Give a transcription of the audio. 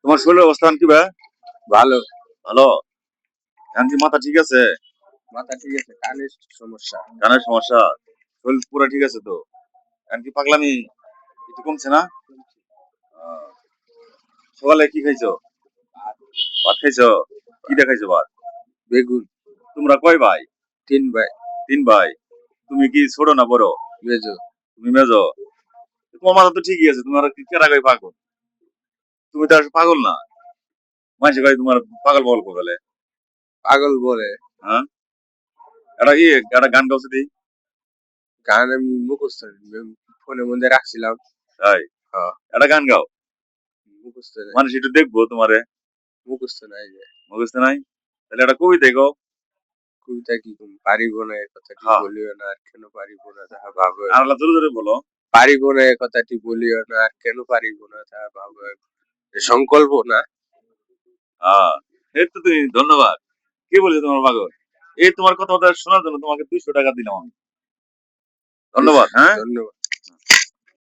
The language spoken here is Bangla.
তোমার শরীরের অবস্থান কি ভাই? ভালো। ভালো। এখন কি মাথা ঠিক আছে? মাথা ঠিক আছে, কানের সমস্যা। কানের সমস্যা? শরীর পুরা ঠিক আছে তো? এখন কি পাগলামি একটু কমছে না? আহ, সকালে কি খাইছো? ভাত খাইছো? কি দিয়ে খাইছো ভাত? বেগুন। তোমরা কয় ভাই? 3 ভাই। 3 ভাই। তুমি কি ছোট না বড়? মেজো। তুমি মেজো। তোমার মাথা তো ঠিকই আছে, তোমার কি কেরা কয় পাগল? তুমি তো আর পাগল না। মানুষে কয় তোমার পাগল পাগল বলে। পাগল বলে। হ্যাঁ? একটা গান গাওছে দিই। গান আমি মুখস্থ ফোনের মধ্যে রাখছিলাম। তাই? হ্যাঁ, একটা গান গাও। মুখস্থ নাই। মানুষ একটু দেখবো তোমারে। মুখস্থ নাই যে। মুখস্থ নাই? তাহলে একটা কবিতা গাও। কবিতা কি পারিব না এ কথাটি হ্যাঁ। বলিও না, আর কেন পারিব না তাহা ভাবো। আর জোরে জোরে বলো। পারিব না এ কথাটি বলিও না, আর কেন পারিব না তাহা ভাবো। সংকল্প না। হ্যাঁ, এই তো তুমি ধন্যবাদ। কে বলেছে তোমার পাগল? এই তোমার কথাবার্তা শোনার জন্য তোমাকে 200 টাকা দিলাম আমি। ধন্যবাদ, হ্যাঁ? ধন্যবাদ।